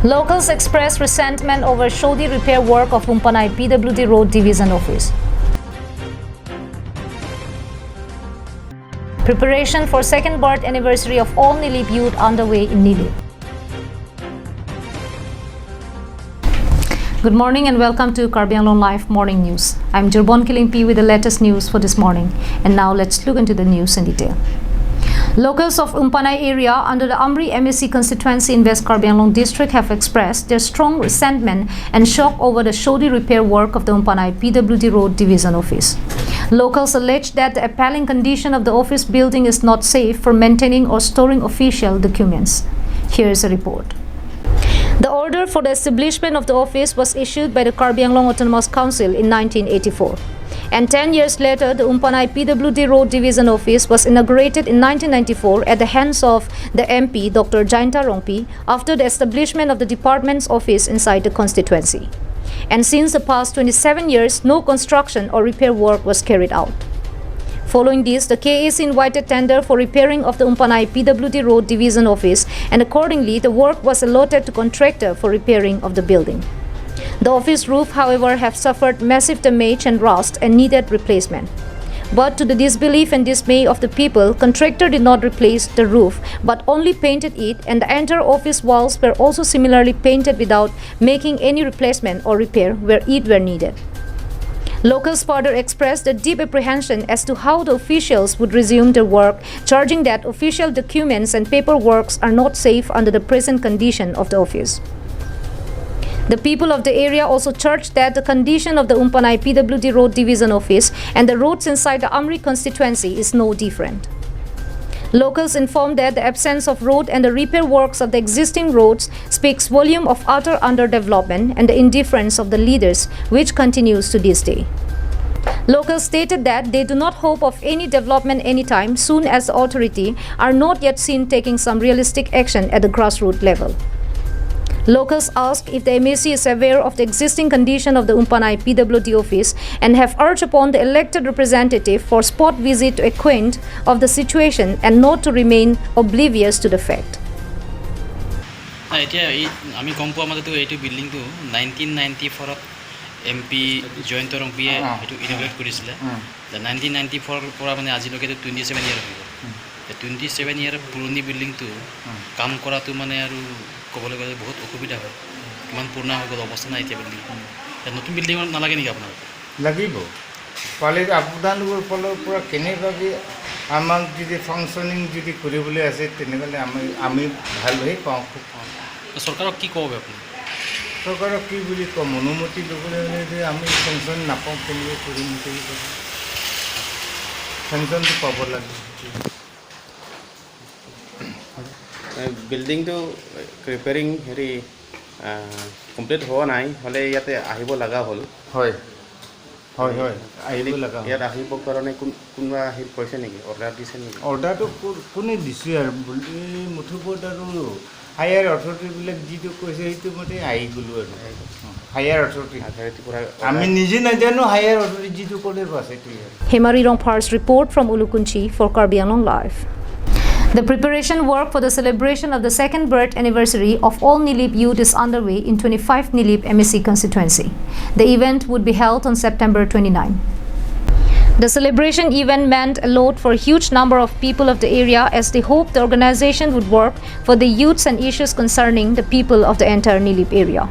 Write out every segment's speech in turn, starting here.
Locals express resentment over shoddy repair work of Umpanai PWD Road Division Office. Preparation for second birth anniversary of all Nilip youth underway in Nilip. Good morning and welcome to Karbi Anglong Live Morning News. I'm Jurbon Kilingpi with the latest news for this morning. And now let's look into the news in detail. Locals of Umpanai area under the Amri MSC constituency in West Karbi Anglong district have expressed their strong resentment and shock over the shoddy repair work of the Umpanai PWD Road Division Office. Locals allege that the appalling condition of the office building is not safe for maintaining or storing official documents. Here is a report. The order for the establishment of the office was issued by the Karbi Anglong Autonomous Council in 1984. And 10 years later, the Umpanai PWD Road Division Office was inaugurated in 1994 at the hands of the MP, Dr. Jainta Rongpi, after the establishment of the department's office inside the constituency. And since the past 27 years, no construction or repair work was carried out. Following this, the KAC invited tender for repairing of the Umpanai PWD Road Division Office, and accordingly, the work was allotted to contractor for repairing of the building. The office roof, however, have suffered massive damage and rust and needed replacement. But to the disbelief and dismay of the people, contractor did not replace the roof but only painted it, and the entire office walls were also similarly painted without making any replacement or repair where it were needed. Locals further expressed a deep apprehension as to how the officials would resume their work, charging that official documents and paperwork are not safe under the present condition of the office. The people of the area also charged that the condition of the Umpanai PWD Road Division Office and the roads inside the Amri constituency is no different. Locals informed that the absence of road and the repair works of the existing roads speaks volume of utter underdevelopment and the indifference of the leaders, which continues to this day. Locals stated that they do not hope of any development anytime soon, as the authority are not yet seen taking some realistic action at the grassroots level. Locals asked if the MSC is aware of the existing condition of the Umpanai PWD office and have urged upon the elected representative for spot visit to acquaint of the situation and not to remain oblivious to the fact. আমি গম পোৱা মতে এইটো বিল্ডিংটো 1994 MP Jayanta ৰংপিয়ে এইটো ইনগ্ৰেট কৰিছিলে 1994 পৰা মানে আজিলৈকে 27 ইয়াৰ হৈ গ'ল 27 ইয়াৰ পুৰণি বিল্ডিংটো কাম কৰাটো মানে আৰু ক'বলৈ গ'লে বহুত অসুবিধা হয় কিমান পুৰণা হৈ গ'ল অৱস্থা নাই এতিয়া বিল্ডিং নতুন বিল্ডিং নালাগে নেকি আপোনাৰ লাগিব পালে আপোনালোকৰ ফলৰ পৰা কেনেবাকৈ আমাক যদি ফাংচনিং যদি কৰিবলৈ আছে তেনেহ'লে আমি ভাল হৈ পাওঁ চৰকাৰক কি ক'ব আপুনি চৰকাৰক কি বুলি ক'ম অনুমতি ল'বলৈ হ'লে যে আমি ফাংচন নাপাওঁ কেনেকৈ কৰিম ফাংচনটো পাব লাগে বিল্ডিংটো ৰিপেয়াৰিং হেৰি কমপ্লিট হোৱা নাই হ'লে ইয়াতে আহিব লগা হ'ল হয় হয় হয় আহিব লগা ইয়াত আহিবৰ কাৰণে কোনোবা আহি কৈছে নেকি অৰ্ডাৰ দিছে নেকি অৰ্ডাৰটো কোনে দিছে আৰু মুঠোপত আৰু হায়াৰ অথৰিটিবিলাক যিটো কৈছে সেইটো মতে আহি গ'লোঁ আৰু হায়াৰ অথৰিটি আমি নিজে নাজানো হায়াৰ অথৰিটি যিটো ক'লে বাছ সেইটোৱে Hemari Rongpar's report from Ulukunchi for Karbi Anglong Live. The preparation work for the celebration of the second birth anniversary of all Nilip youth is underway in 25 Nilip MSC constituency. The event would be held on September 29. The celebration event meant a lot for a huge number of people of the area, as they hoped the organization would work for the youths and issues concerning the people of the entire Nilip area.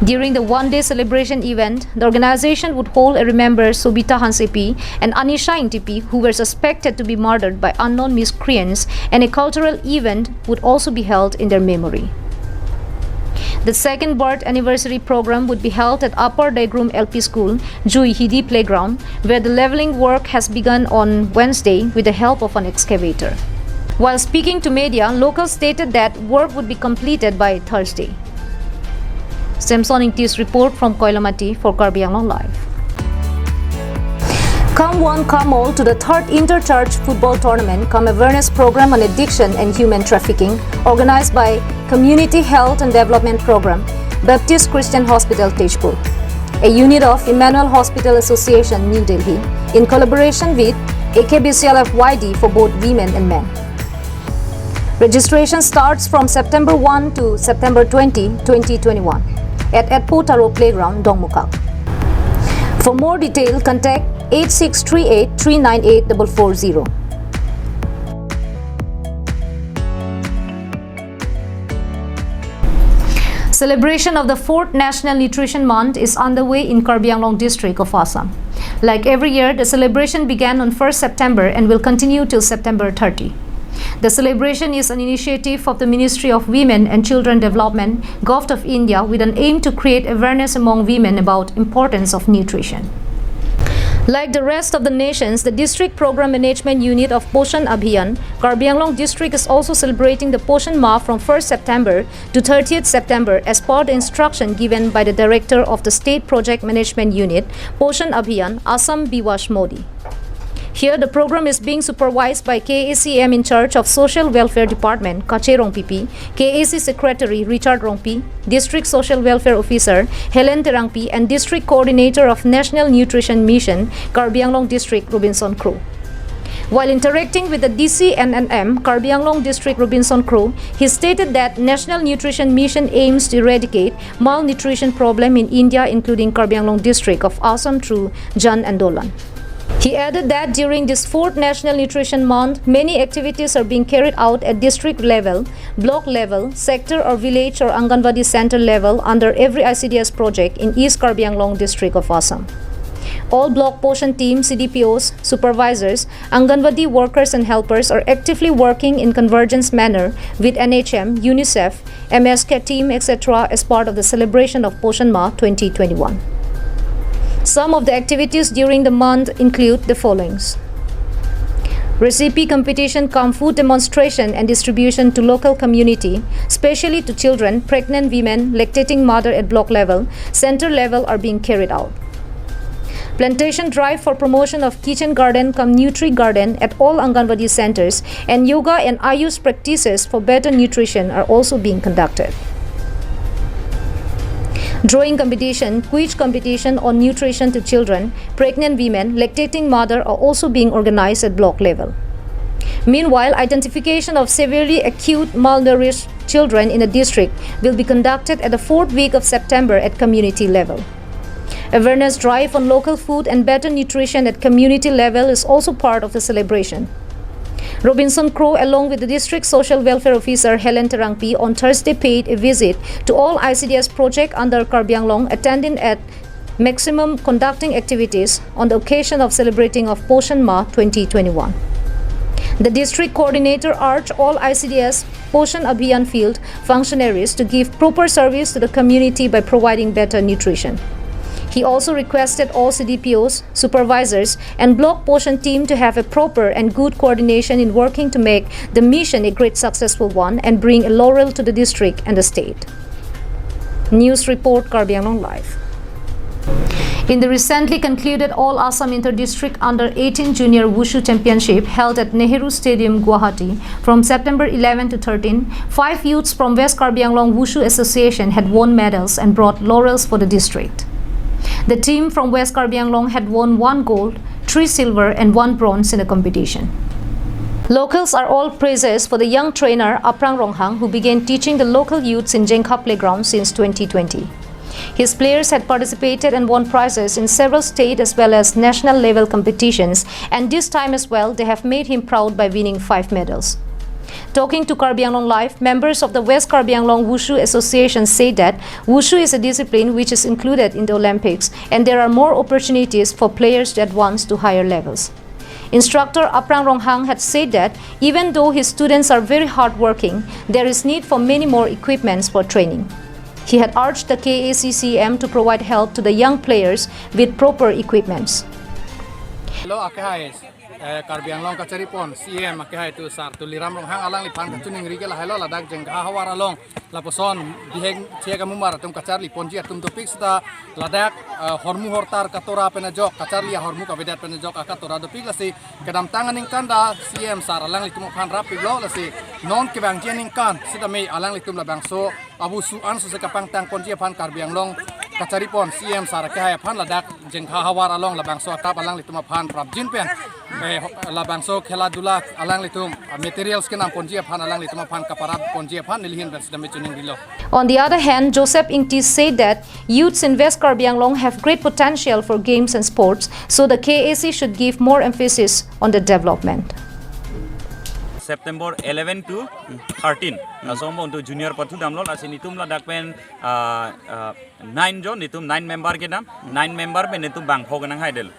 During the one-day celebration event, the organization would hold a remember Sobita Hansepi and Anisha Intipi, who were suspected to be murdered by unknown miscreants, and a cultural event would also be held in their memory. The second birth anniversary program would be held at Upper Daegrum LP School, Jui Hidi Playground, where the leveling work has begun on Wednesday with the help of an excavator. While speaking to media, locals stated that work would be completed by Thursday. Samson Ingti's report from Koilamati for Karbi Anglong Live. Come one, come all to the third inter-church football tournament come awareness program on addiction and human trafficking, organized by Community Health and Development Program, Baptist Christian Hospital, Tejpur, a unit of Emmanuel Hospital Association, New Delhi, in collaboration with AKBCLFYD for both women and men. Registration starts from September 1 to September 20, 2021 at Etpo Taro Playground, Dongmukak. For more detail, contact 8638 398 440. Celebration of the 4th National Nutrition Month is underway in Karbi Anglong district of Assam. Like every year, the celebration began on 1st September and will continue till September 30. The celebration is an initiative of the Ministry of Women and Children Development, Government of India, with an aim to create awareness among women about importance of nutrition. Like the rest of the nations, the District Program Management Unit of Poshan Abhiyan, Karbi Anglong District is also celebrating the Poshan Ma from 1st September to 30th September as per the instruction given by the Director of the State Project Management Unit, Poshan Abhiyan, Assam Biwash Modi. Here, the program is being supervised by KACM in charge of Social Welfare Department, Kache Rongpipi, KAC Secretary Richard Rongpi, District Social Welfare Officer Helen Terangpi, and District Coordinator of National Nutrition Mission, Karbi Anglong District Robinson Crow. While interacting with the DCNNM, Karbi Anglong District Robinson Crow, he stated that National Nutrition Mission aims to eradicate malnutrition problem in India, including Karbi Anglong District of Assam through Jan Andolan. He added that during this 4th National Nutrition Month, many activities are being carried out at district level, block level, sector or village or Anganwadi center level under every ICDS project in East Karbi Anglong district of Assam. All block Poshan teams, CDPOs, supervisors, Anganwadi workers and helpers are actively working in convergence manner with NHM, UNICEF, MSK team, etc. as part of the celebration of Poshan Ma 2021. Some of the activities during the month include the followings: recipe competition cum food demonstration and distribution to local community, especially to children, pregnant women, lactating mother at block level, center level are being carried out. Plantation drive for promotion of kitchen garden cum Nutri Garden at all Anganwadi centers, and yoga and Ayush practices for better nutrition are also being conducted. Drawing competition, quiz competition on nutrition to children, pregnant women, lactating mother are also being organized at block level. Meanwhile, identification of severely acute malnourished children in the district will be conducted at the 4th week of September at community level. Awareness drive on local food and better nutrition at community level is also part of the celebration. Robinson Crow, along with the District Social Welfare Officer Helen Terangpi, on Thursday paid a visit to all ICDS projects under Karbi Anglong, attending at maximum conducting activities on the occasion of celebrating of Poshan Ma 2021. The district coordinator urged all ICDS Poshan Abhiyan field functionaries to give proper service to the community by providing better nutrition. He also requested all CDPOs, supervisors, and block Poshan team to have a proper and good coordination in working to make the mission a great successful one and bring a laurel to the district and the state. News Report, Karbi Anglong Live. In the recently concluded All Assam Inter-District Under-18 Junior Wushu Championship held at Nehru Stadium, Guwahati from September 11 to 13, 5 youths from West Karbi Anglong Wushu Association had won medals and brought laurels for the district. The team from West Karbi Anglong had won 1 gold, 3 silver and 1 bronze in the competition. Locals are all praises for the young trainer Aprang Ronghang, who began teaching the local youths in Jengkha Playground since 2020. His players had participated and won prizes in several state as well as national level competitions, and this time as well they have made him proud by winning 5 medals. Talking to Karbi Anglong Live, members of the West Karbi Anglong Wushu Association say that Wushu is a discipline which is included in the Olympics and there are more opportunities for players to advance to higher levels. Instructor Aprang Ronghang had said that even though his students are very hardworking, there is need for many more equipments for training. He had urged the KACCM to provide help to the young players with proper equipments. Hello, Karbi Anglong kacaripon CM akhai tu sar tu liram long hang alang lipan kacuning rigela hello ladak jeng hawara long laposon diheng cia kamumar tum kacar lipon ji tum topik sta ladak hormu hortar katora penajok kacar lia hormu kavedat penajok akatora dopik lasi kedam tangan kanda CM sar alang litum phan rap piglo lasi non kebang jening kan sita me alang litum labang so abu suan su sekapang tang ponji phan Karbi Anglong kacari pon CM sar ke hai phan ladak jengkha hawar along labang so tap alang litum phan prap jin pen labang so khela dula alang litum materials ke nam ponji phan alang litum phan kaparat ponji phan nilhin bas dam chuning dilo. On the other hand, Joseph Ingtis said that youths in West Karbi Anglong have great potential for games and sports, so the KAC should give more emphasis on the development. September 11 to 13 sombo untuk junior patu damlo la sinitum la dakpen 9 jo nitum 9 member ke dam 9 member be nitum bangpho ganang haidel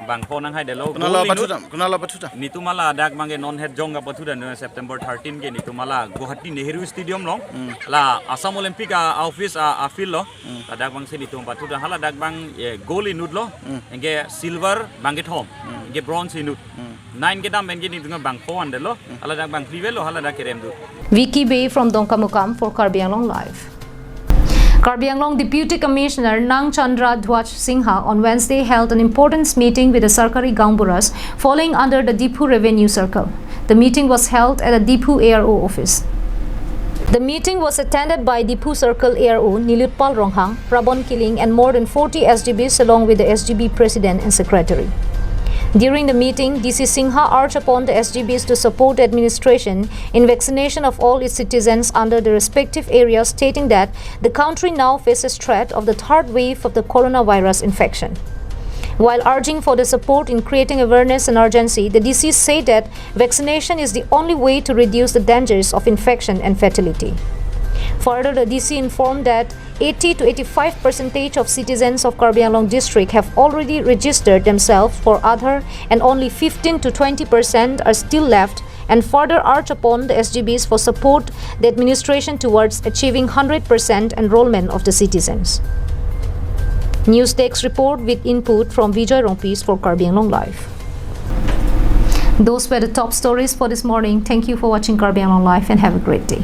bangpho nang haidel kunala patu nitum ala dak mange non head jonga patu dan September 13 ke nitum ala Guwahati Nehru Stadium long la Assam Olympic office afil lo la dak bang sinitum patu dan hala dak bang gold inut lo enge silver banget home enge bronze inut 9 ke dam enge nitum bangpho andelo hala dak bang privel lo hala dak kerem du. Vicky Bay from Dongkamukam for Karbi Anglong Live. Karbi Anglong Deputy Commissioner Nang Chandra Dwaj Singha on Wednesday held an important meeting with the Sarkari Gaungburas falling under the Dipu Revenue Circle. The meeting was held at the Dipu ARO office. The meeting was attended by Dipu Circle ARO Nilutpal Ronghang, Prabon Kiling and more than 40 SGBs along with the SGB President and Secretary. During the meeting, DC Singha urged upon the SGBs to support the administration in vaccination of all its citizens under the respective areas, stating that the country now faces threat of the third wave of the coronavirus infection. While urging for the support in creating awareness and urgency, the DC said that vaccination is the only way to reduce the dangers of infection and fatality. Further, the DC informed that 80 to 85% of citizens of Karbi Anglong district have already registered themselves for Aadhaar and only 15 to 20% are still left, and further urge upon the SGBs for support the administration towards achieving 100% enrollment of the citizens. News Desk report with input from Vijay Rompis for Karbi Anglong Live. Those were the top stories for this morning. Thank you for watching Karbi Anglong Live and have a great day.